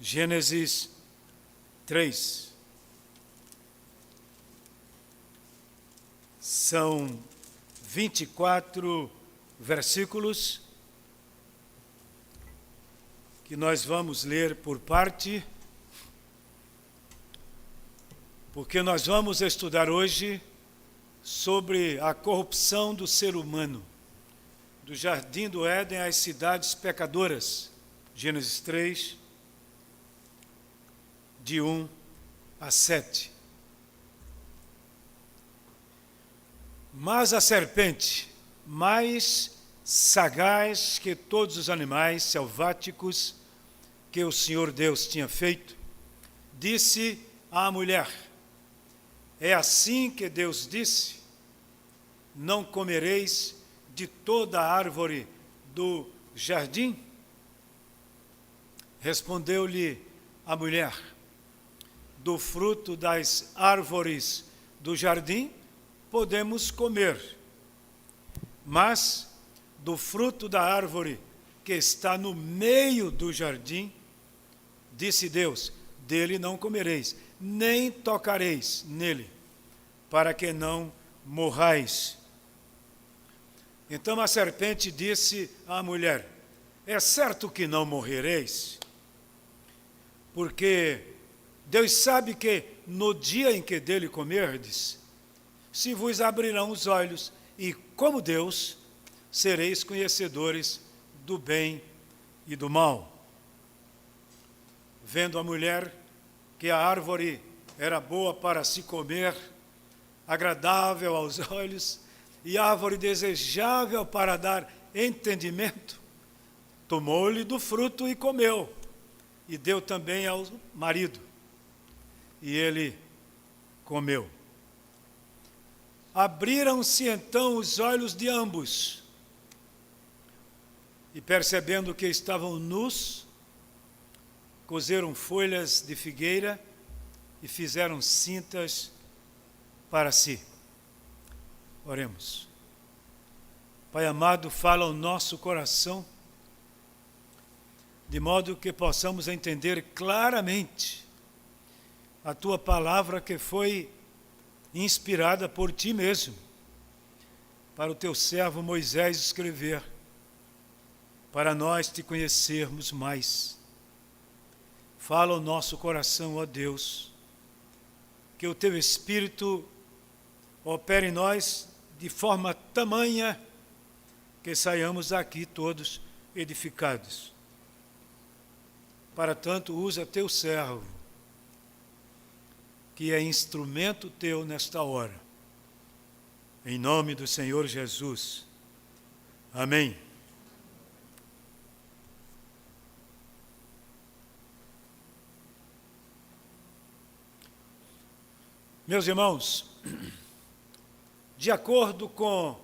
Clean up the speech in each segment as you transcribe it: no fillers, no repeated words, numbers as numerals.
Gênesis 3. São 24 versículos que nós vamos ler por parte, porque nós vamos estudar hoje sobre a corrupção do ser humano, do jardim do Éden às cidades pecadoras. Gênesis 3, de 1 a 7. Mas a serpente, mais sagaz que todos os animais selváticos que o Senhor Deus tinha feito, disse à mulher: é assim que Deus disse: não comereis de toda a árvore do jardim? Respondeu-lhe a mulher: do fruto das árvores do jardim podemos comer, mas do fruto da árvore que está no meio do jardim, disse Deus, dele não comereis, nem tocareis nele, para que não morrais. Então a serpente disse à mulher: é certo que não morrereis, porque Deus sabe que no dia em que dele comerdes, se vos abrirão os olhos, e como Deus, sereis conhecedores do bem e do mal. Vendo a mulher que a árvore era boa para se comer, agradável aos olhos, e árvore desejável para dar entendimento, tomou-lhe do fruto e comeu, e deu também ao marido, e ele comeu. Abriram-se então os olhos de ambos, e percebendo que estavam nus, coseram folhas de figueira e fizeram cintas para si. Oremos. Pai amado, fala ao nosso coração, de modo que possamos entender claramente a Tua palavra, que foi inspirada por Ti mesmo, para o Teu servo Moisés escrever, para nós Te conhecermos mais. Fala ao nosso coração, ó Deus, que o Teu Espírito opere em nós de forma tamanha que saiamos daqui todos edificados. Para tanto, usa Teu servo, que é instrumento Teu nesta hora. Em nome do Senhor Jesus. Amém. Meus irmãos, de acordo com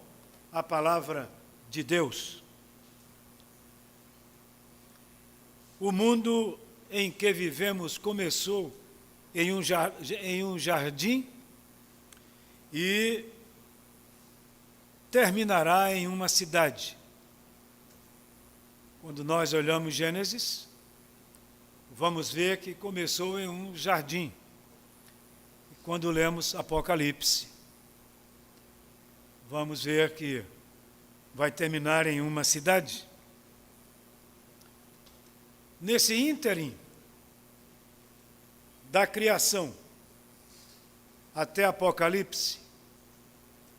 a palavra de Deus, o mundo em que vivemos começou em um jardim e terminará em uma cidade. Quando nós olhamos Gênesis, vamos ver que começou em um jardim. Quando lemos Apocalipse, vamos ver que vai terminar em uma cidade. Nesse ínterim da criação até Apocalipse,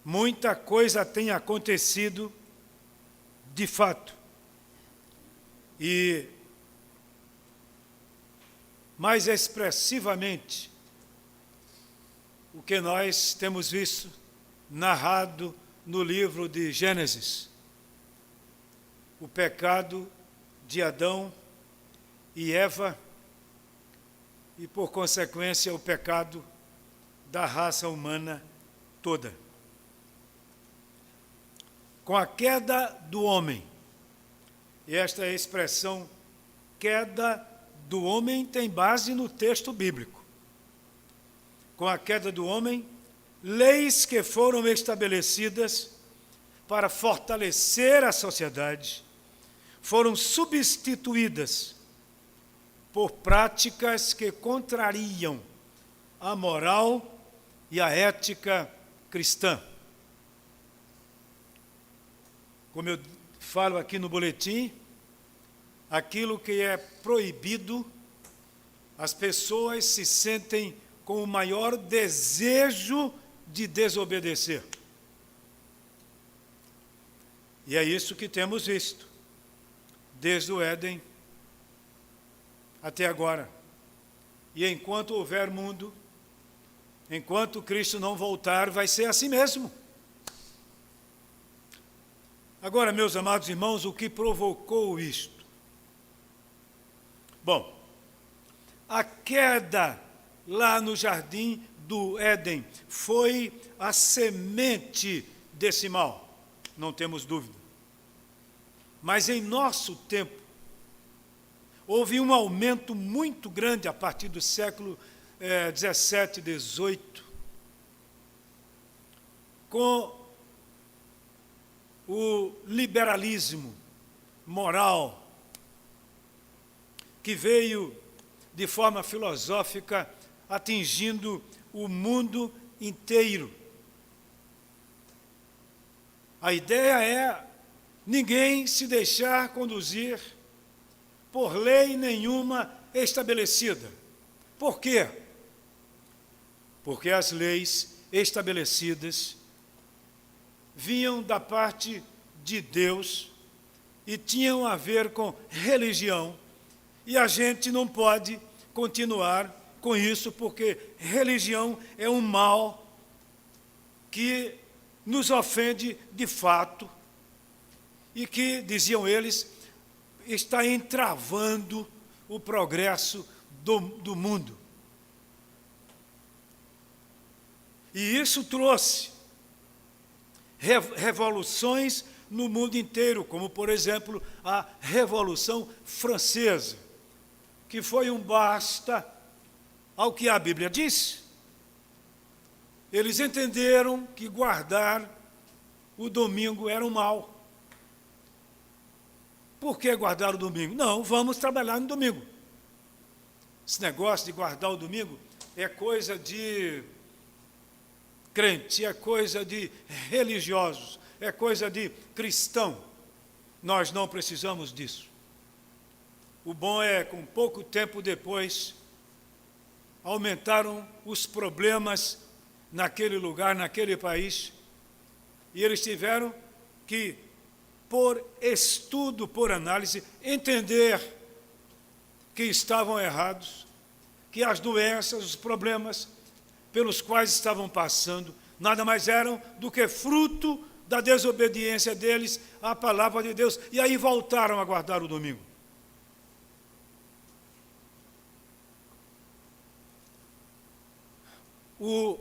muita coisa tem acontecido de fato. E mais expressivamente, o que nós temos visto narrado no livro de Gênesis, o pecado de Adão e Eva, e por consequência o pecado da raça humana toda. Com a queda do homem, e esta expressão queda do homem tem base no texto bíblico. Com a queda do homem, leis que foram estabelecidas para fortalecer a sociedade foram substituídas por práticas que contrariam a moral e a ética cristã. Como eu falo aqui no boletim, aquilo que é proibido, as pessoas se sentem com o maior desejo de desobedecer. E é isso que temos visto, desde o Éden até agora. E enquanto houver mundo, enquanto Cristo não voltar, vai ser assim mesmo. Agora, meus amados irmãos, o que provocou isto? Bom, a queda lá no jardim do Éden foi a semente desse mal, não temos dúvida. Mas em nosso tempo, houve um aumento muito grande a partir do século 17, 18, com o liberalismo moral, que veio de forma filosófica atingindo o mundo inteiro. A ideia é ninguém se deixar conduzir por lei nenhuma estabelecida. Por quê? Porque as leis estabelecidas vinham da parte de Deus e tinham a ver com religião, e a gente não pode continuar com isso, porque religião é um mal que nos ofende de fato e que, diziam eles, está entravando o progresso do mundo. E isso trouxe revoluções no mundo inteiro, como, por exemplo, a Revolução Francesa, que foi um basta ao que a Bíblia diz. Eles entenderam que guardar o domingo era um mal. Por que guardar o domingo? Não, vamos trabalhar no domingo. Esse negócio de guardar o domingo é coisa de crente, é coisa de religiosos, é coisa de cristão. Nós não precisamos disso. O bom é, com pouco tempo depois, aumentaram os problemas naquele lugar, naquele país, e eles tiveram que, por estudo, por análise, entender que estavam errados, que as doenças, os problemas pelos quais estavam passando, nada mais eram do que fruto da desobediência deles à palavra de Deus. E aí voltaram a guardar o domingo. O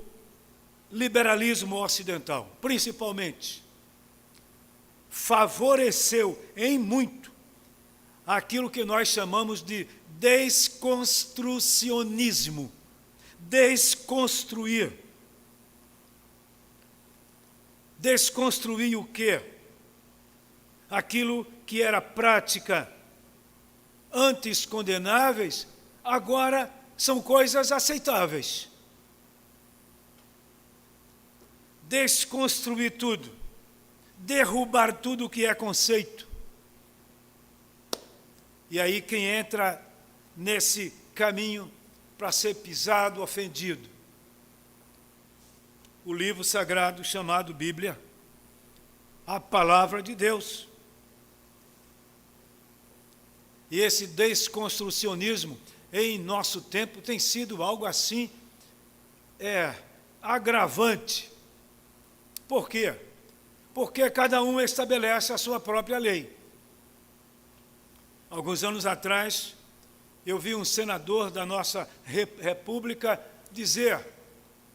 liberalismo ocidental, principalmente, favoreceu em muito aquilo que nós chamamos de desconstrucionismo. Desconstruir. Desconstruir o quê? Aquilo que era prática antes condenáveis, agora são coisas aceitáveis. Desconstruir tudo. Derrubar tudo o que é conceito. E aí quem entra nesse caminho para ser pisado, ofendido? O livro sagrado chamado Bíblia, a palavra de Deus. E esse desconstrucionismo em nosso tempo tem sido algo assim agravante. Por quê? Porque cada um estabelece a sua própria lei. Alguns anos atrás, eu vi um senador da nossa república dizer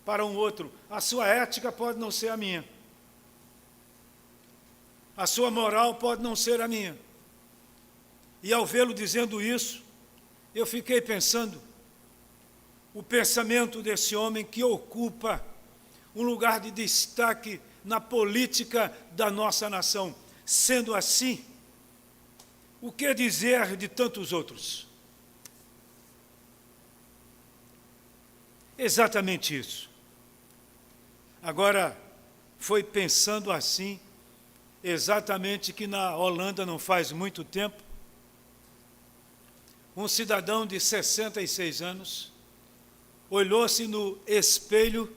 para um outro: a sua ética pode não ser a minha. A sua moral pode não ser a minha. E ao vê-lo dizendo isso, eu fiquei pensando, o pensamento desse homem que ocupa um lugar de destaque na política da nossa nação. Sendo assim, o que dizer de tantos outros? exatamente isso. Agora, foi pensando assim, exatamente que na Holanda, não faz muito tempo, um cidadão de 66 anos olhou-se no espelho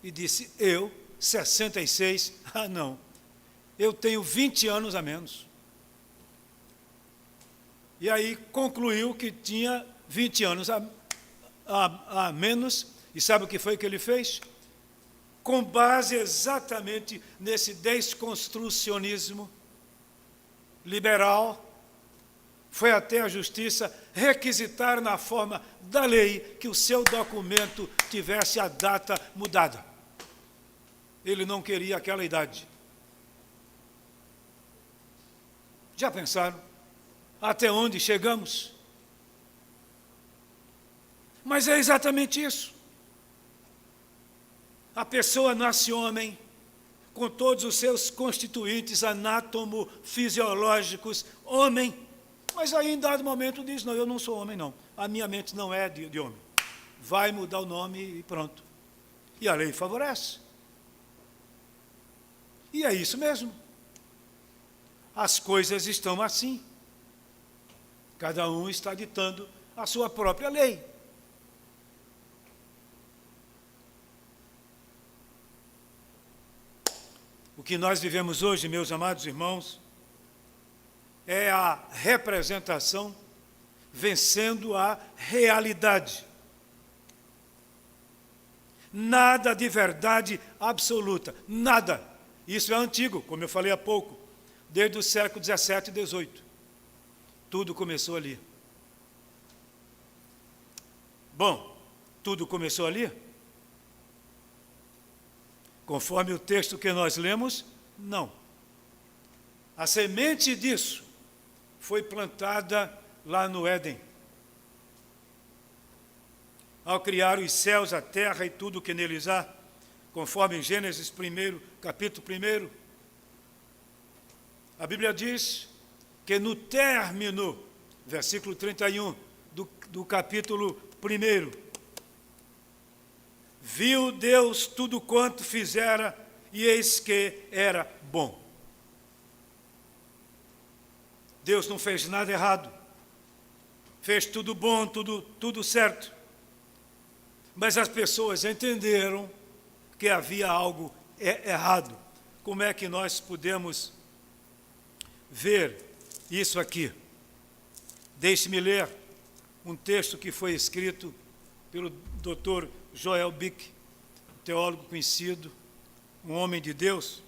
e disse: eu, 66, não, eu tenho 20 anos a menos. E aí concluiu que tinha 20 anos a menos, e sabe o que foi que ele fez? Com base exatamente nesse desconstrucionismo liberal, foi até a justiça requisitar na forma da lei que o seu documento tivesse a data mudada. Ele não queria aquela idade. Já pensaram até onde chegamos? Mas é exatamente isso. A pessoa nasce homem, com todos os seus constituintes anatomo-fisiológicos, homem, mas aí em dado momento diz: não, eu não sou homem não, a minha mente não é de homem. Vai mudar o nome e pronto. E a lei favorece. E é isso mesmo. As coisas estão assim. Cada um está ditando a sua própria lei. O que nós vivemos hoje, meus amados irmãos, é a representação vencendo a realidade. Nada de verdade absoluta, nada. Isso é antigo, como eu falei há pouco, desde o século 17 e 18. Tudo começou ali. Bom, tudo começou ali? Conforme o texto que nós lemos, não. A semente disso foi plantada lá no Éden. Ao criar os céus, a terra e tudo o que neles há, conforme em Gênesis 1, capítulo 1, a Bíblia diz que no término, versículo 31 do capítulo 1, viu Deus tudo quanto fizera, e eis que era bom. Deus não fez nada errado, fez tudo bom, tudo certo. Mas as pessoas entenderam que havia algo errado. Como é que nós podemos ver isso aqui? Deixe-me ler um texto que foi escrito pelo Dr. Joel Bick, teólogo conhecido, um homem de Deus,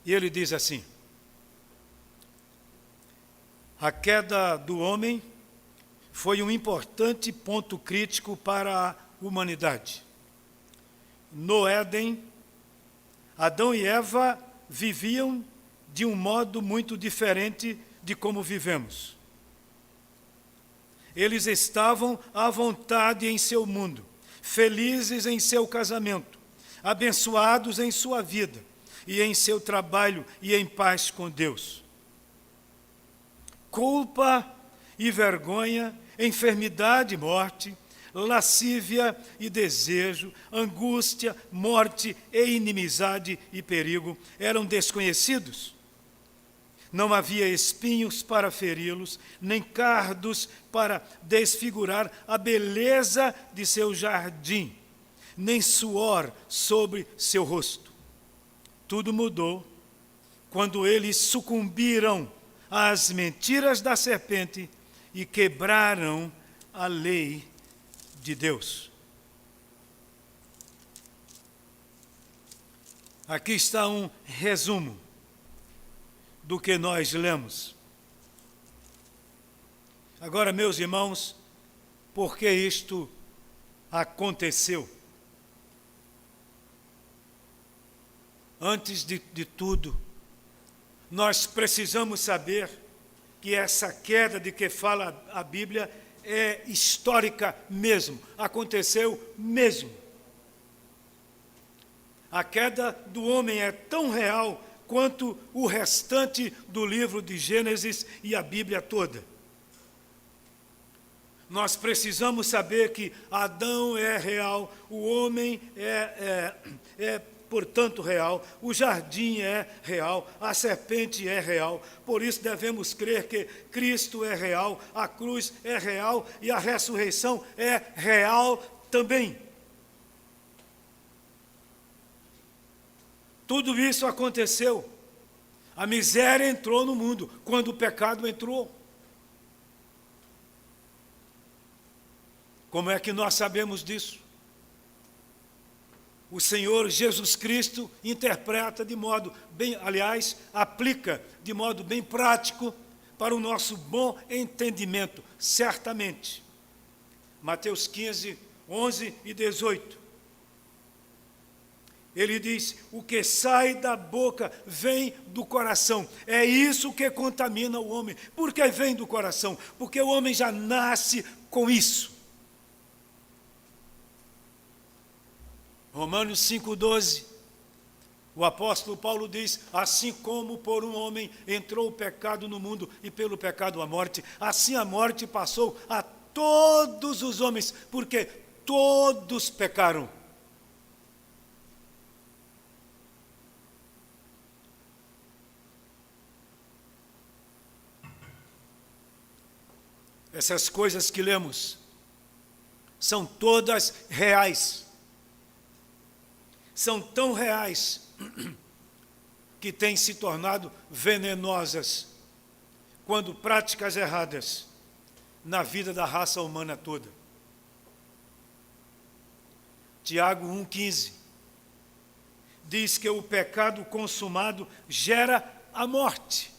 e ele diz assim: a queda do homem foi um importante ponto crítico para a humanidade. No Éden, Adão e Eva viviam de um modo muito diferente de como vivemos. Eles estavam à vontade em seu mundo, felizes em seu casamento, abençoados em sua vida e em seu trabalho e em paz com Deus. Culpa e vergonha, enfermidade e morte, lascívia e desejo, angústia, morte e inimizade e perigo eram desconhecidos. Não havia espinhos para feri-los, nem cardos para desfigurar a beleza de seu jardim, nem suor sobre seu rosto. Tudo mudou quando eles sucumbiram às mentiras da serpente e quebraram a lei de Deus. Aqui está um resumo do que nós lemos. Agora, meus irmãos, por que isto aconteceu? Antes de tudo, nós precisamos saber que essa queda de que fala a Bíblia é histórica mesmo, aconteceu mesmo. A queda do homem é tão real quanto o restante do livro de Gênesis e a Bíblia toda. Nós precisamos saber que Adão é real, o homem portanto, real, o jardim é real, a serpente é real. Por isso devemos crer que Cristo é real, a cruz é real e a ressurreição é real também. Tudo isso aconteceu. A miséria entrou no mundo quando o pecado entrou. Como é que nós sabemos disso? O Senhor Jesus Cristo interpreta de modo bem, aliás, aplica de modo bem prático para o nosso bom entendimento, certamente. Mateus 15, 11 e 18. Ele diz, o que sai da boca vem do coração. É isso que contamina o homem. Por que vem do coração? Porque o homem já nasce com isso. Romanos 5,12, o apóstolo Paulo diz, assim como por um homem entrou o pecado no mundo e pelo pecado a morte, assim a morte passou a todos os homens, porque todos pecaram. Essas coisas que lemos são todas reais. São tão reais que têm se tornado venenosas quando práticas erradas na vida da raça humana toda. Tiago 1,15 diz que o pecado consumado gera a morte.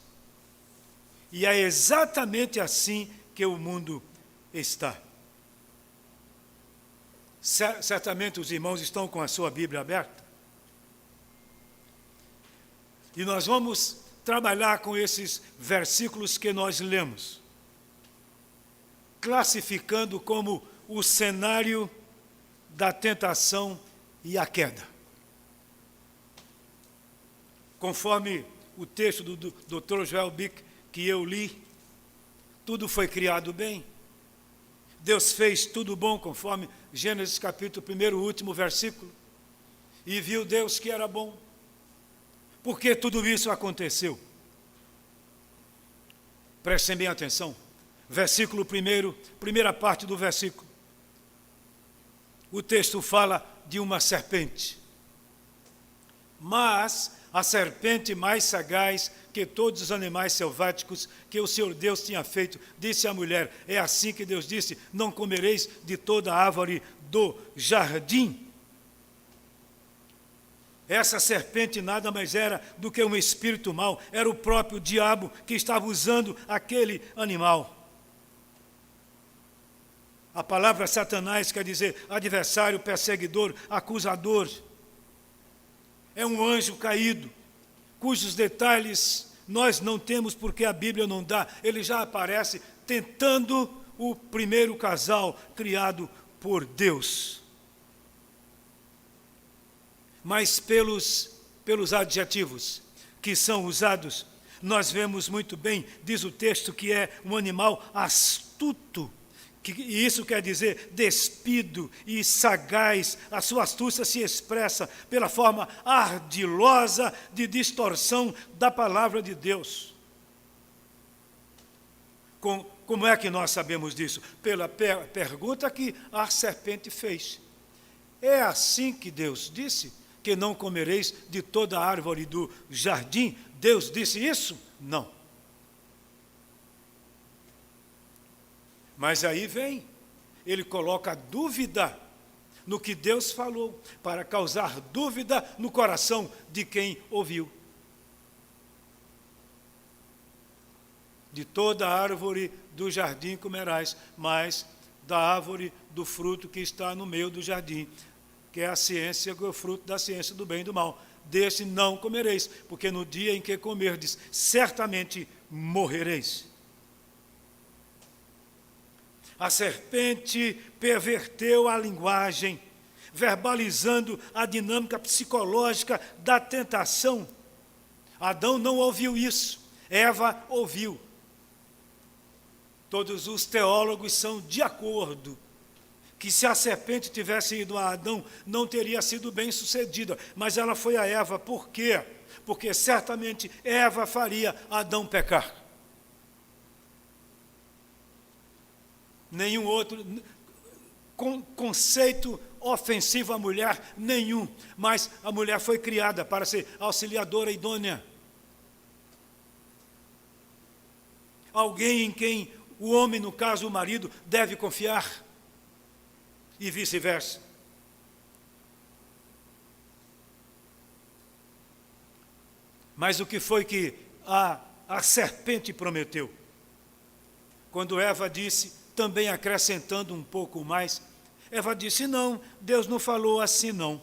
E é exatamente assim que o mundo está. Certamente os irmãos estão com a sua Bíblia aberta. E nós vamos trabalhar com esses versículos que nós lemos, classificando como o cenário da tentação e a queda. Conforme o texto do Dr. Joel Bick que eu li, tudo foi criado bem. Deus fez tudo bom, conforme Gênesis capítulo 1, último versículo. E viu Deus que era bom. Por que tudo isso aconteceu? Prestem bem atenção. Versículo 1, primeira parte do versículo. O texto fala de uma serpente. Mas a serpente mais sagaz que todos os animais selváticos que o Senhor Deus tinha feito, disse à mulher, é assim que Deus disse, não comereis de toda a árvore do jardim. Essa serpente nada mais era do que um espírito mau, era o próprio diabo que estava usando aquele animal. A palavra Satanás quer dizer adversário, perseguidor, acusador. É um anjo caído, cujos detalhes nós não temos porque a Bíblia não dá. Ele já aparece tentando o primeiro casal criado por Deus. Mas pelos adjetivos que são usados, nós vemos muito bem, diz o texto, que é um animal astuto. E isso quer dizer despido e sagaz. A sua astúcia se expressa pela forma ardilosa de distorção da palavra de Deus. Como é que nós sabemos disso? Pela pergunta que a serpente fez. É assim que Deus disse que não comereis de toda a árvore do jardim? Deus disse isso? Não. Mas aí vem, ele coloca dúvida no que Deus falou, para causar dúvida no coração de quem ouviu. De toda árvore do jardim comerás, mas da árvore do fruto que está no meio do jardim, que é a ciência, que é o fruto da ciência do bem e do mal. Desse não comereis, porque no dia em que comerdes, certamente morrereis. A serpente perverteu a linguagem, verbalizando a dinâmica psicológica da tentação. Adão não ouviu isso, Eva ouviu. Todos os teólogos são de acordo que se a serpente tivesse ido a Adão, não teria sido bem sucedida, mas ela foi a Eva. Por quê? Porque certamente Eva faria Adão pecar. Nenhum outro conceito ofensivo à mulher, nenhum, mas a mulher foi criada para ser auxiliadora idônea. Alguém em quem o homem, no caso o marido, deve confiar, e vice-versa. Mas o que foi que a serpente prometeu? Quando Eva disse, também acrescentando um pouco mais, Eva disse, não, Deus não falou assim não.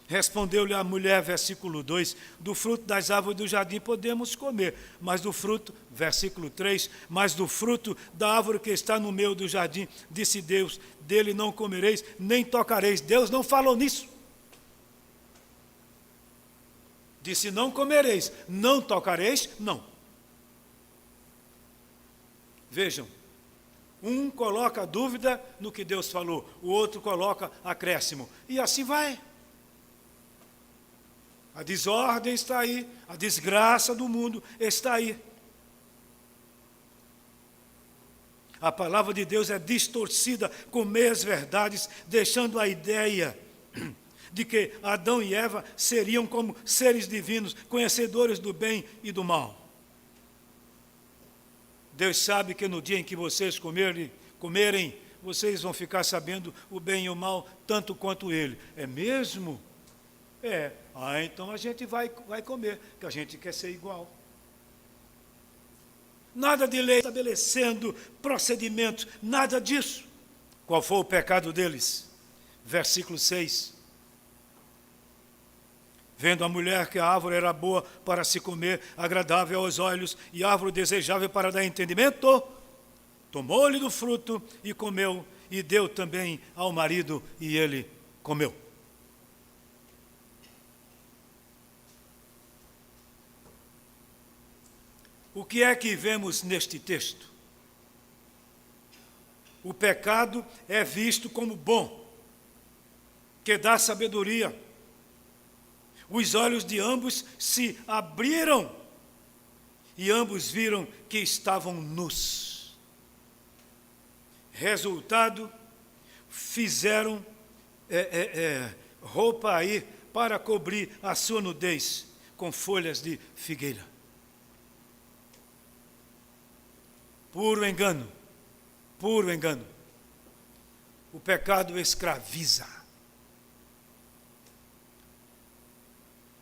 Respondeu-lhe a mulher, versículo 2, do fruto das árvores do jardim podemos comer, mas do fruto, versículo 3, mas do fruto da árvore que está no meio do jardim, disse Deus, dele não comereis, nem tocareis. Deus não falou nisso. Disse, não comereis, não tocareis, não. Vejam, um coloca dúvida no que Deus falou, o outro coloca acréscimo, e assim vai. A desordem está aí, a desgraça do mundo está aí. A palavra de Deus é distorcida com meias verdades, deixando a ideia de que Adão e Eva seriam como seres divinos, conhecedores do bem e do mal. Deus sabe que no dia em que vocês comerem, vocês vão ficar sabendo o bem e o mal, tanto quanto ele. É mesmo? É. Então a gente vai comer, que a gente quer ser igual. Nada de lei estabelecendo procedimentos, nada disso. Qual foi o pecado deles? Versículo 6. Vendo a mulher que a árvore era boa para se comer, agradável aos olhos, e árvore desejável para dar entendimento, tomou-lhe do fruto e comeu, e deu também ao marido, e ele comeu. O que é que vemos neste texto? O pecado é visto como bom, que dá sabedoria. Os olhos de ambos se abriram e ambos viram que estavam nus. Resultado, fizeram roupa aí para cobrir a sua nudez com folhas de figueira. Puro engano, puro engano. O pecado escraviza.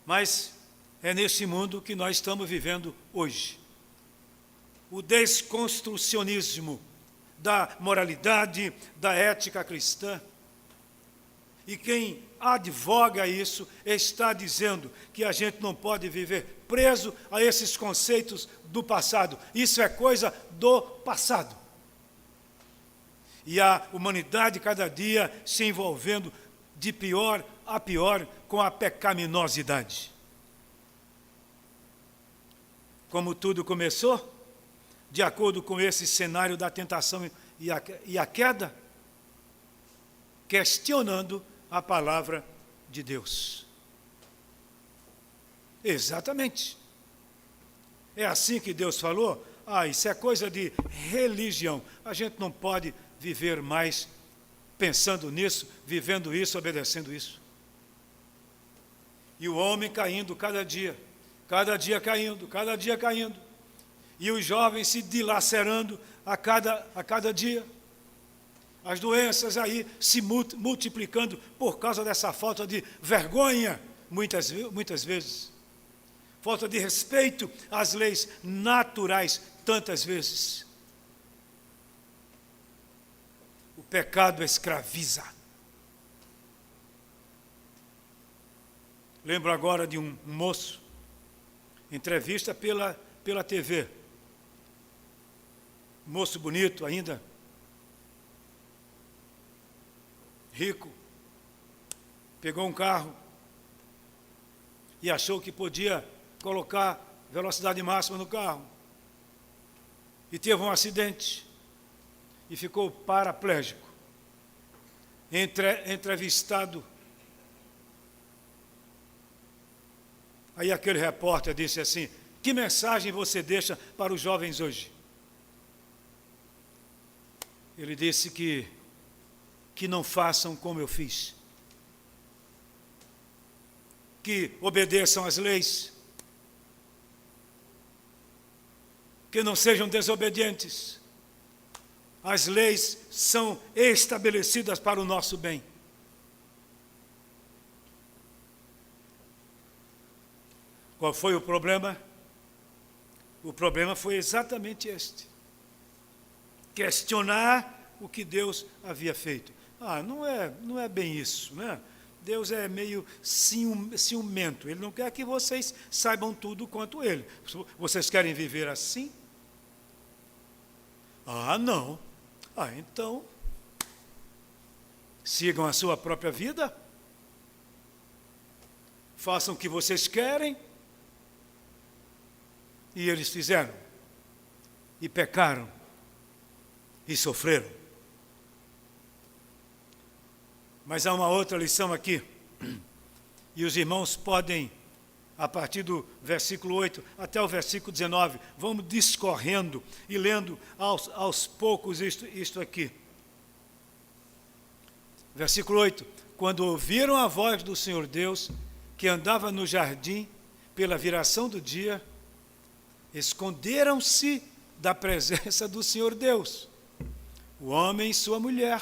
Mas é nesse mundo que nós estamos vivendo hoje. O desconstrucionismo da moralidade, da ética cristã. E quem advoga isso está dizendo que a gente não pode viver preso a esses conceitos do passado. Isso é coisa do passado. E a humanidade cada dia se envolvendo de pior a pior com a pecaminosidade. Como tudo começou, de acordo com esse cenário da tentação e a queda, questionando a palavra de Deus. Exatamente. É assim que Deus falou? Isso é coisa de religião. A gente não pode viver mais pensando nisso, vivendo isso, obedecendo isso. E o homem caindo cada dia caindo, cada dia caindo. E os jovens se dilacerando a cada dia. As doenças aí se multiplicando por causa dessa falta de vergonha, muitas vezes. Falta de respeito às leis naturais, tantas vezes. O pecado escraviza. Lembro agora de um moço, entrevista pela TV. Moço bonito ainda, rico, pegou um carro e achou que podia colocar velocidade máxima no carro. e teve um acidente e ficou paraplégico, entrevistado. Aí aquele repórter disse assim: que mensagem você deixa para os jovens hoje? Ele disse que não façam como eu fiz, que obedeçam às leis, que não sejam desobedientes. As leis são estabelecidas para o nosso bem. Qual foi o problema? O problema foi exatamente este: questionar o que Deus havia feito. Não é bem isso, né? Deus é meio ciumento, Ele não quer que vocês saibam tudo quanto Ele. Vocês querem viver assim? Não. Então, sigam a sua própria vida, façam o que vocês querem. E eles fizeram, e pecaram, e sofreram. Mas há uma outra lição aqui, e os irmãos podem, a partir do versículo 8 até o versículo 19, vamos discorrendo e lendo aos poucos isto aqui. Versículo 8: quando ouviram a voz do Senhor Deus, que andava no jardim pela viração do dia, esconderam-se da presença do Senhor Deus, o homem e sua mulher,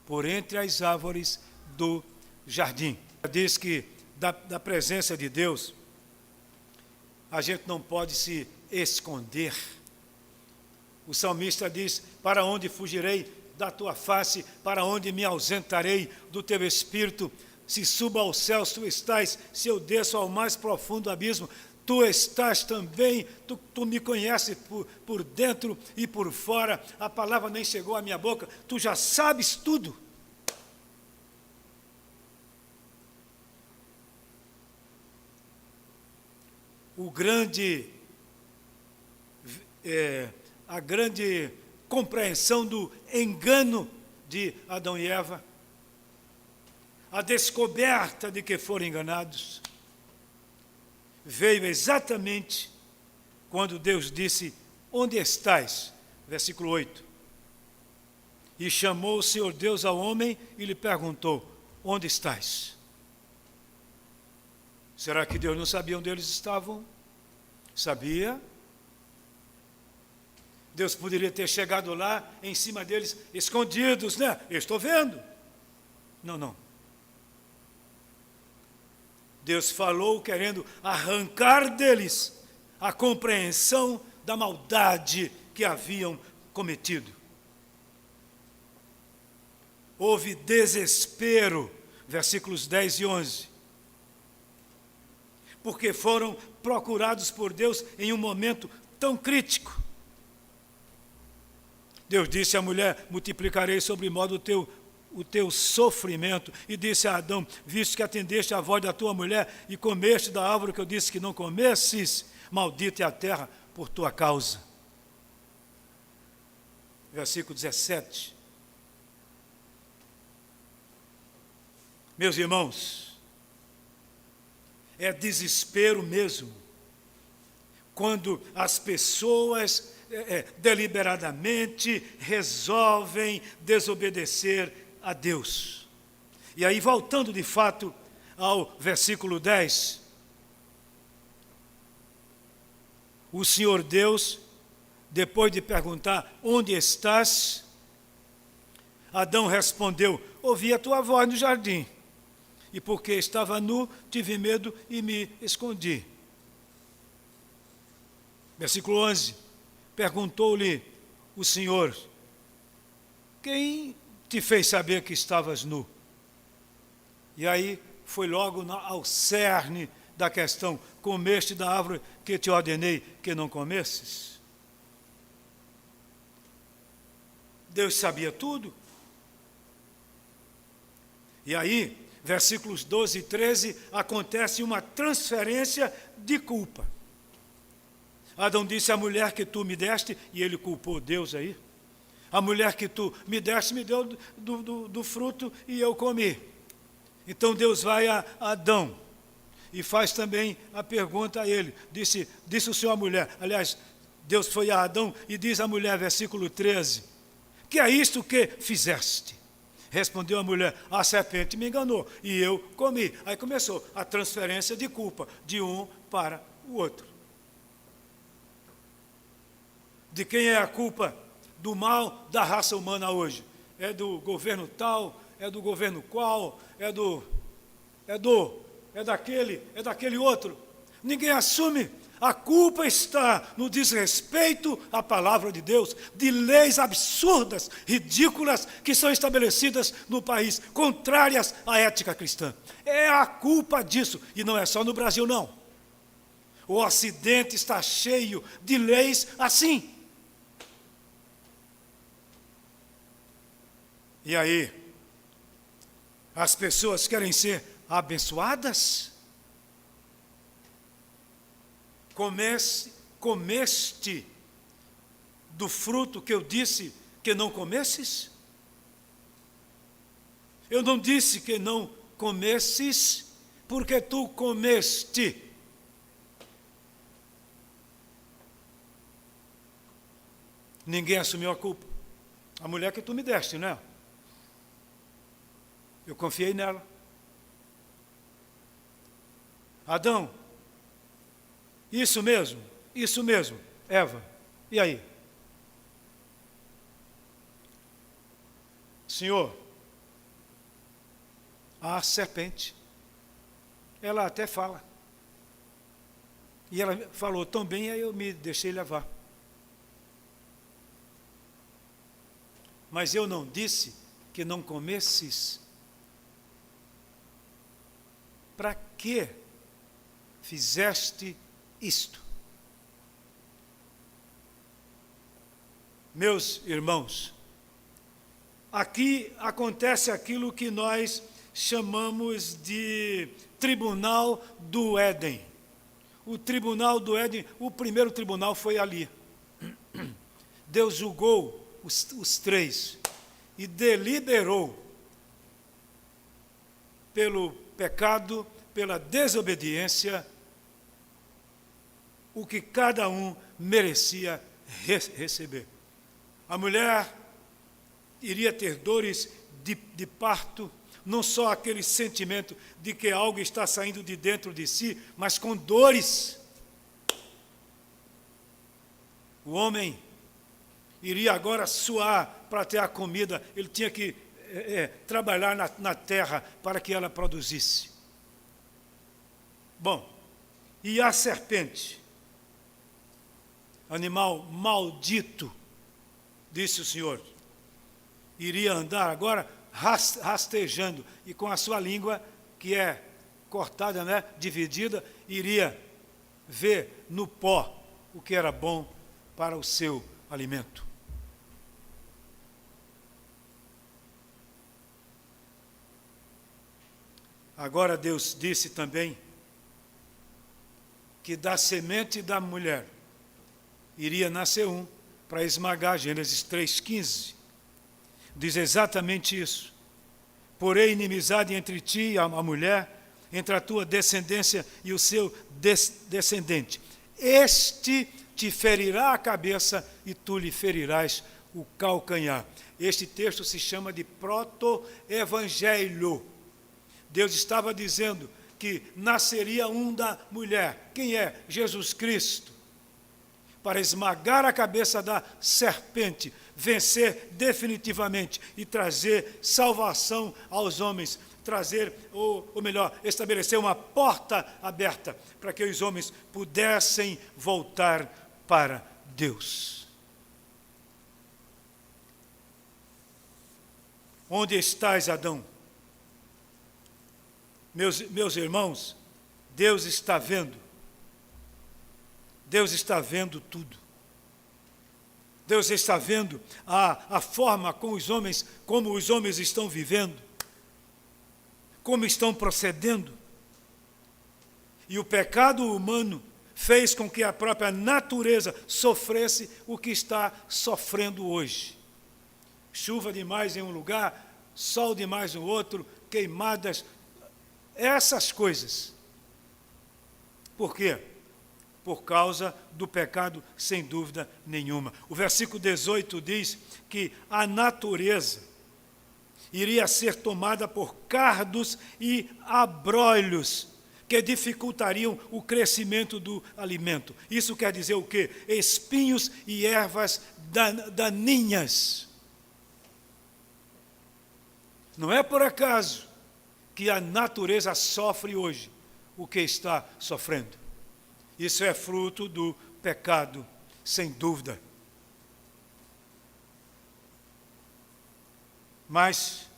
por entre as árvores do jardim. Diz que da presença de Deus, a gente não pode se esconder. O salmista diz: para onde fugirei da tua face, para onde me ausentarei do teu espírito? Se subo aos céus, tu estás, se eu desço ao mais profundo abismo, tu estás também. Tu me conheces por dentro e por fora, a palavra nem chegou à minha boca, tu já sabes tudo. A grande compreensão do engano de Adão e Eva, a descoberta de que foram enganados, veio exatamente quando Deus disse: onde estás? Versículo 8. E chamou o Senhor Deus ao homem e lhe perguntou: onde estás? Será que Deus não sabia onde eles estavam? Sabia. Deus poderia ter chegado lá, em cima deles, escondidos, né? Eu estou vendo. Não. Deus falou querendo arrancar deles a compreensão da maldade que haviam cometido. Houve desespero, versículos 10 e 11. Porque foram procurados por Deus em um momento tão crítico. Deus disse à mulher: multiplicarei sobre modo o teu sofrimento. E disse a Adão: visto que atendeste à voz da tua mulher e comeste da árvore que eu disse que não comesses, maldita é a terra por tua causa. Versículo 17. Meus irmãos, é desespero mesmo quando as pessoas deliberadamente resolvem desobedecer a Deus. E aí, voltando de fato ao versículo 10, o Senhor Deus, depois de perguntar: onde estás? Adão respondeu: ouvi a tua voz no jardim, e porque estava nu, tive medo e me escondi. Versículo 11, perguntou-lhe o Senhor: quem te fez saber que estavas nu? E aí foi logo ao cerne da questão: comeste da árvore que te ordenei que não comesses? Deus sabia tudo. E aí, versículos 12 e 13, acontece uma transferência de culpa. Adão disse: a mulher que tu me deste, e ele culpou Deus aí. A mulher que tu me deste me deu do fruto e eu comi. Então Deus vai a Adão e faz também a pergunta a ele. Disse o Senhor à mulher, aliás, Deus foi a Adão e diz à mulher, versículo 13, que é isto que fizeste? Respondeu a mulher: a serpente me enganou e eu comi. Aí começou a transferência de culpa de um para o outro. De quem é a culpa do mal da raça humana hoje? É do governo tal, é do governo qual, é daquele outro. Ninguém assume. A culpa está no desrespeito à palavra de Deus, de leis absurdas, ridículas, que são estabelecidas no país, contrárias à ética cristã. É a culpa disso, e não é só no Brasil, não. O Ocidente está cheio de leis assim. E aí, as pessoas querem ser abençoadas? Comeste do fruto que eu disse que não comesses? Eu não disse que não comesses, porque tu comeste. Ninguém assumiu a culpa. A mulher que tu me deste, né? Eu confiei nela. Adão, isso mesmo, Eva, e aí? Senhor, a serpente, ela até fala. E ela falou tão bem, aí eu me deixei levar. Mas eu não disse que não comesses. Para que fizeste isto? Meus irmãos, aqui acontece aquilo que nós chamamos de tribunal do Éden. O tribunal do Éden, o primeiro tribunal foi ali. Deus julgou os três e deliberou pelo pecado, pela desobediência, o que cada um merecia receber. A mulher iria ter dores de parto, não só aquele sentimento de que algo está saindo de dentro de si, mas com dores. O homem iria agora suar para ter a comida, ele tinha que trabalhar na terra para que ela produzisse. Bom, e a serpente, animal maldito, disse o Senhor, iria andar agora rastejando, e com a sua língua, que é cortada, né, dividida, iria ver no pó o que era bom para o seu alimento. Agora Deus disse também que da semente da mulher iria nascer um para esmagar, Gênesis 3,15. Diz exatamente isso. Porém, inimizade entre ti e a mulher, entre a tua descendência e o seu descendente. Este te ferirá a cabeça e tu lhe ferirás o calcanhar. Este texto se chama de proto-evangelho. Deus estava dizendo que nasceria um da mulher. Quem é? Jesus Cristo. Para esmagar a cabeça da serpente, vencer definitivamente e trazer salvação aos homens, trazer, ou melhor, estabelecer uma porta aberta para que os homens pudessem voltar para Deus. Onde estás, Adão? Meus irmãos, Deus está vendo. Deus está vendo tudo. Deus está vendo a forma como os homens estão vivendo, como estão procedendo. E o pecado humano fez com que a própria natureza sofresse o que está sofrendo hoje. Chuva demais em um lugar, sol demais no outro, queimadas, essas coisas. Por quê? Por causa do pecado, sem dúvida nenhuma. O versículo 18 diz que a natureza iria ser tomada por cardos e abrolhos, que dificultariam o crescimento do alimento. Isso quer dizer o quê? Espinhos e ervas daninhas. Não é por acaso que a natureza sofre hoje o que está sofrendo. Isso é fruto do pecado, sem dúvida. Mas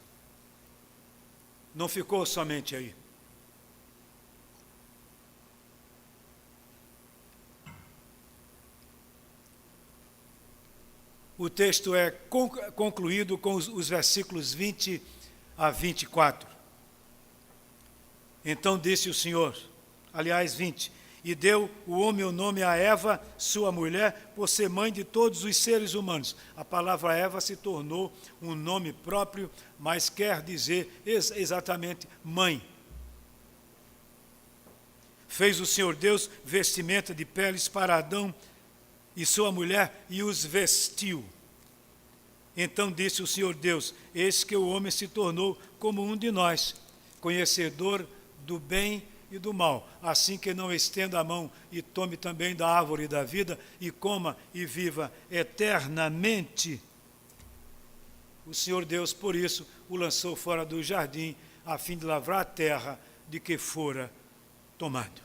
não ficou somente aí. O texto é concluído com os versículos 20 a 24. Então disse o Senhor, aliás, 20, e deu o homem o nome a Eva, sua mulher, por ser mãe de todos os seres humanos. A palavra Eva se tornou um nome próprio, mas quer dizer exatamente mãe. Fez o Senhor Deus vestimenta de peles para Adão e sua mulher e os vestiu. Então disse o Senhor Deus, eis que o homem se tornou como um de nós, conhecedor do bem e do mal, assim que não estenda a mão e tome também da árvore da vida e coma e viva eternamente. O Senhor Deus, por isso, o lançou fora do jardim, a fim de lavrar a terra de que fora tomado.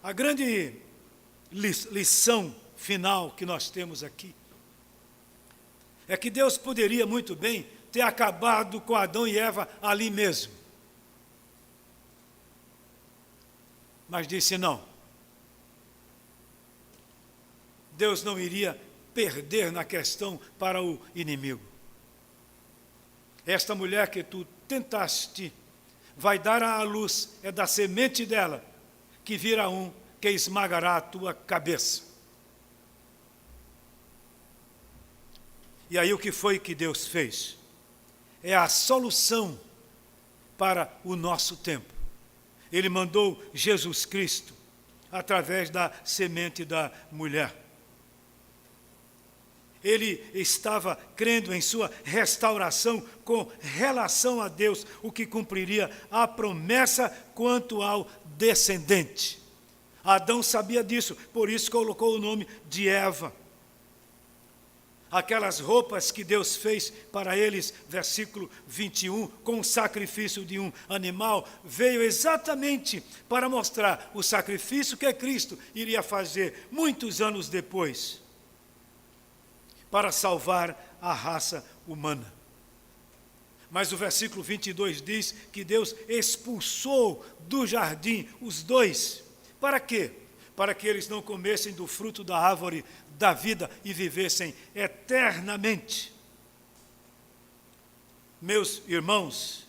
A grande lição final que nós temos aqui é que Deus poderia muito bem ter acabado com Adão e Eva ali mesmo. Mas disse não. Deus não iria perder na questão para o inimigo. Esta mulher que tu tentaste vai dar à luz, é da semente dela que virá um que esmagará a tua cabeça. E aí o que foi que Deus fez? É a solução para o nosso tempo. Ele mandou Jesus Cristo através da semente da mulher. Ele estava crendo em sua restauração com relação a Deus, o que cumpriria a promessa quanto ao descendente. Adão sabia disso, por isso colocou o nome de Eva. Aquelas roupas que Deus fez para eles, versículo 21, com o sacrifício de um animal, veio exatamente para mostrar o sacrifício que Cristo iria fazer muitos anos depois, para salvar a raça humana. Mas o versículo 22 diz que Deus expulsou do jardim os dois. Para quê? Para que eles não comessem do fruto da árvore da vida e vivessem eternamente. Meus irmãos,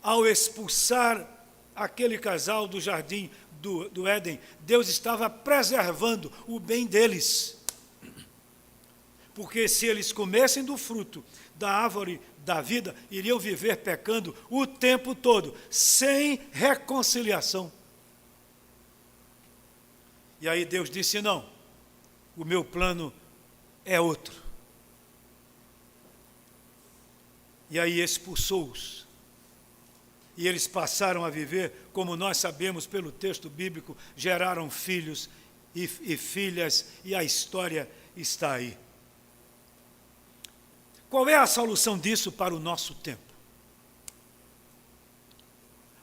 ao expulsar aquele casal do jardim do Éden, Deus estava preservando o bem deles. Porque se eles comessem do fruto da árvore da vida, iriam viver pecando o tempo todo, sem reconciliação. E aí Deus disse, não, o meu plano é outro. E aí expulsou-os. E eles passaram a viver, como nós sabemos pelo texto bíblico, geraram filhos e filhas, e a história está aí. Qual é a solução disso para o nosso tempo?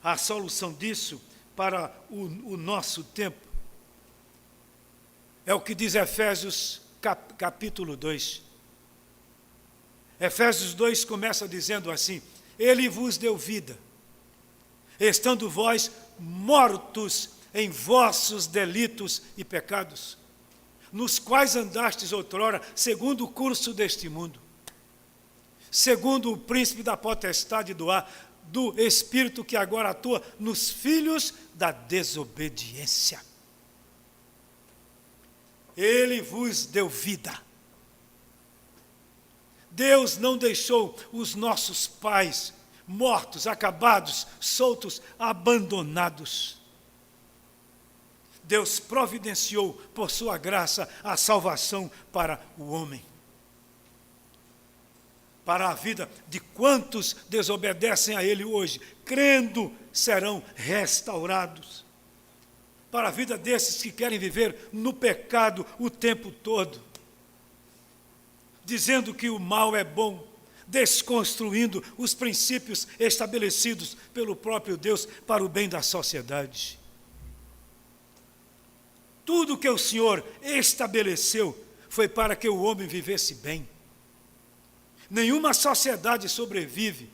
A solução disso para o nosso tempo é o que diz Efésios capítulo 2. Efésios 2 começa dizendo assim, ele vos deu vida, estando vós mortos em vossos delitos e pecados, nos quais andastes outrora, segundo o curso deste mundo, segundo o príncipe da potestade do ar, do Espírito que agora atua nos filhos da desobediência. Ele vos deu vida. Deus não deixou os nossos pais mortos, acabados, soltos, abandonados. Deus providenciou, por sua graça, a salvação para o homem. Para a vida de quantos desobedecem a Ele hoje, crendo, serão restaurados. Para a vida desses que querem viver no pecado o tempo todo, dizendo que o mal é bom, desconstruindo os princípios estabelecidos pelo próprio Deus para o bem da sociedade. Tudo que o Senhor estabeleceu foi para que o homem vivesse bem. Nenhuma sociedade sobrevive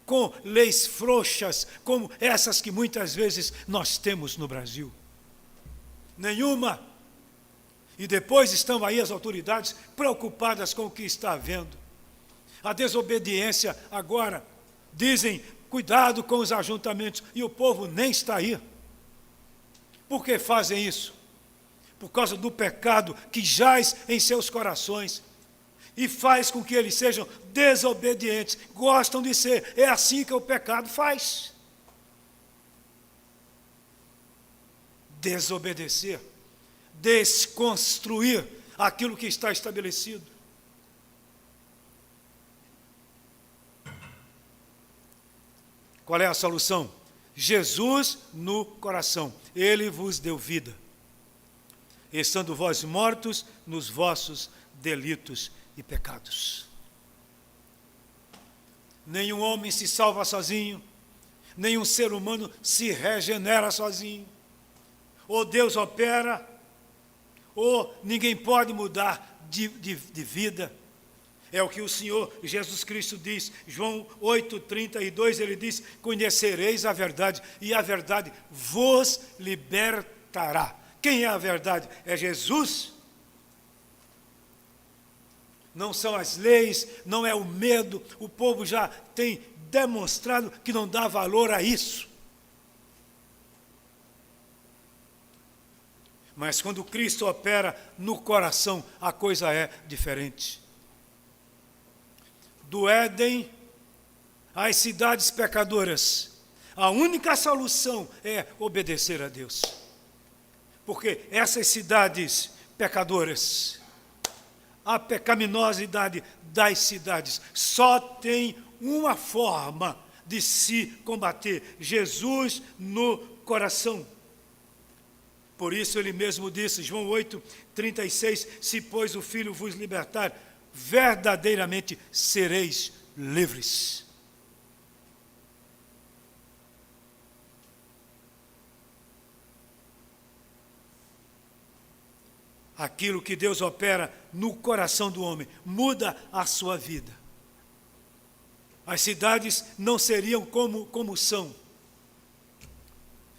com leis frouxas como essas que muitas vezes nós temos no Brasil. Nenhuma. E depois estão aí as autoridades preocupadas com o que está havendo. A desobediência agora, dizem, cuidado com os ajuntamentos, e o povo nem está aí. Por que fazem isso? Por causa do pecado que jaz em seus corações e faz com que eles sejam desobedientes, gostam de ser. É assim que o pecado faz. Desobedecer, desconstruir aquilo que está estabelecido. Qual é a solução? Jesus no coração. Ele vos deu vida, estando vós mortos nos vossos delitos e pecados. Nenhum homem se salva sozinho, nenhum ser humano se regenera sozinho. Ou Deus opera, ou ninguém pode mudar de vida. É o que o Senhor Jesus Cristo diz, João 8,32, ele diz, conhecereis a verdade, e a verdade vos libertará. Quem é a verdade? É Jesus. Não são as leis, não é o medo, o povo já tem demonstrado que não dá valor a isso. Mas quando Cristo opera no coração, a coisa é diferente. Do Éden às cidades pecadoras, a única solução é obedecer a Deus. Porque essas cidades pecadoras, a pecaminosidade das cidades, só tem uma forma de se combater: Jesus no coração. Por isso ele mesmo disse, João 8,36, se pois o Filho vos libertar, verdadeiramente sereis livres. Aquilo que Deus opera no coração do homem muda a sua vida. As cidades não seriam como são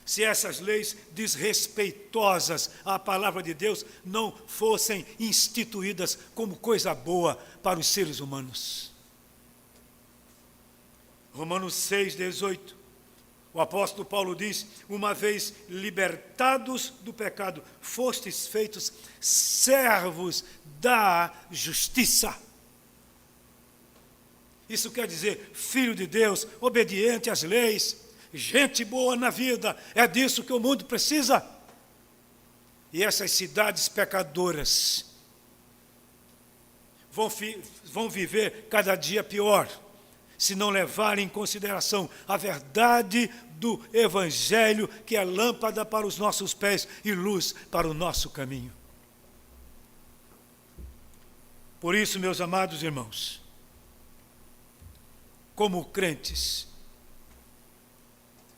se essas leis desrespeitosas à palavra de Deus não fossem instituídas como coisa boa para os seres humanos. Romanos 6,18, o apóstolo Paulo diz, uma vez libertados do pecado, fostes feitos servos da justiça. Isso quer dizer, filho de Deus, obediente às leis, gente boa na vida, é disso que o mundo precisa. E essas cidades pecadoras vão viver cada dia pior, se não levarem em consideração a verdade do Evangelho, que é lâmpada para os nossos pés e luz para o nosso caminho. Por isso, meus amados irmãos, como crentes,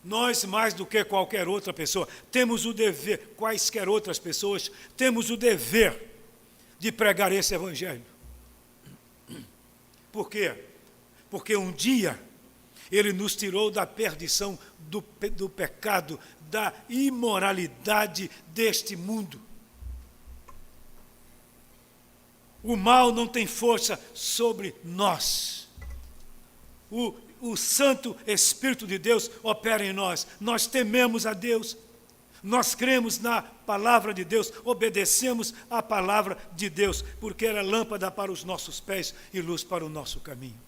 nós, mais do que qualquer outra pessoa, temos o dever, quaisquer outras pessoas, temos o dever de pregar esse Evangelho. Por quê? Porque um dia Ele nos tirou da perdição, do pecado, da imoralidade deste mundo. O mal não tem força sobre nós. o Santo Espírito de Deus opera em nós. Nós tememos a Deus, nós cremos na palavra de Deus, obedecemos à palavra de Deus, porque ela é lâmpada para os nossos pés e luz para o nosso caminho.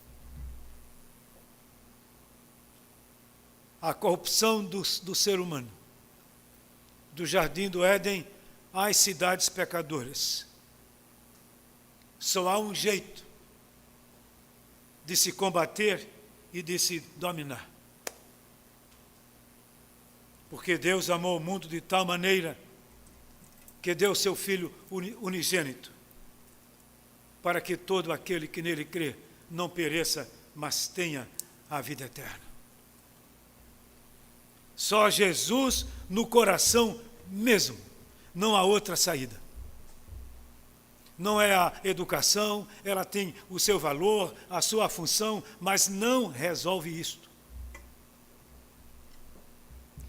A corrupção do ser humano, do jardim do Éden às cidades pecadoras. Só há um jeito de se combater e de se dominar. Porque Deus amou o mundo de tal maneira que deu seu Filho unigênito, para que todo aquele que nele crê não pereça, mas tenha a vida eterna. Só Jesus no coração mesmo, não há outra saída. Não é a educação, ela tem o seu valor, a sua função, mas não resolve isto.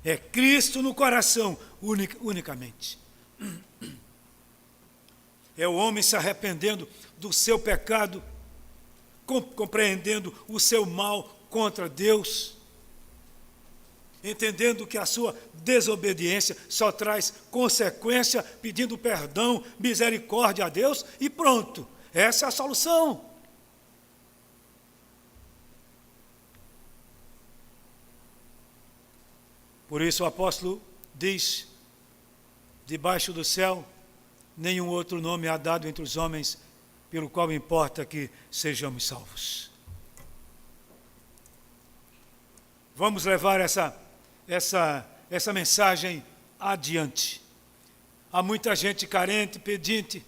É Cristo no coração, unicamente. É o homem se arrependendo do seu pecado, compreendendo o seu mal contra Deus, entendendo que a sua desobediência só traz consequência, pedindo perdão, misericórdia a Deus e pronto. Essa é a solução. Por isso o apóstolo diz, debaixo do céu, nenhum outro nome há dado entre os homens, pelo qual importa que sejamos salvos. Vamos levar essa mensagem adiante. Há muita gente carente, pedinte.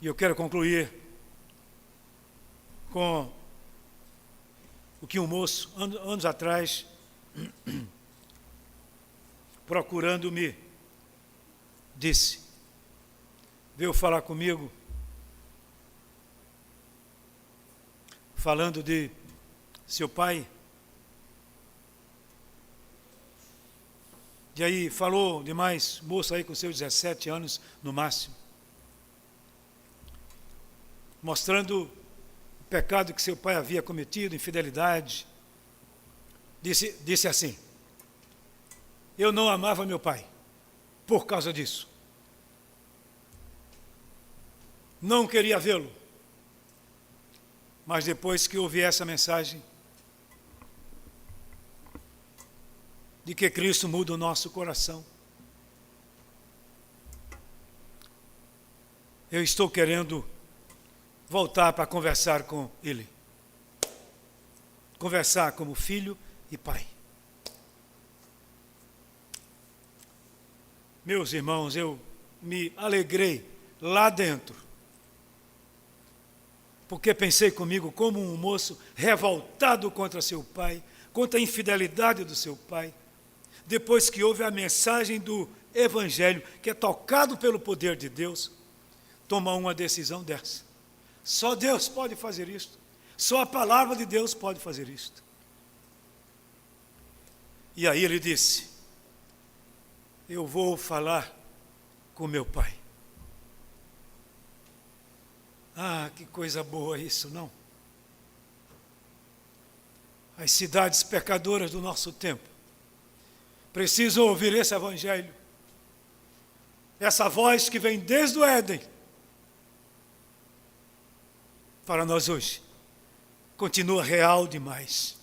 E eu quero concluir com o que um moço, anos atrás, procurando-me, disse. Veio falar comigo, falando de seu pai. E aí falou demais, moço aí com seus 17 anos no máximo, mostrando o pecado que seu pai havia cometido, infidelidade. Disse assim: eu não amava meu pai por causa disso. Não queria vê-lo. Mas depois que ouvi essa mensagem, de que Cristo muda o nosso coração, eu estou querendo voltar para conversar com Ele. Conversar como filho e pai. Meus irmãos, eu me alegrei lá dentro, porque pensei comigo como um moço revoltado contra seu pai, contra a infidelidade do seu pai, depois que ouve a mensagem do Evangelho, que é tocado pelo poder de Deus, toma uma decisão dessa. Só Deus pode fazer isto. Só a palavra de Deus pode fazer isto. E aí ele disse: eu vou falar com meu pai. Ah, que coisa boa isso, não? As cidades pecadoras do nosso tempo precisam ouvir esse Evangelho. Essa voz que vem desde o Éden para nós hoje continua real demais,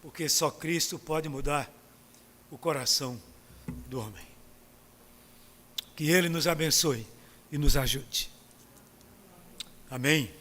porque só Cristo pode mudar o coração do homem. Que Ele nos abençoe e nos ajude. Amém.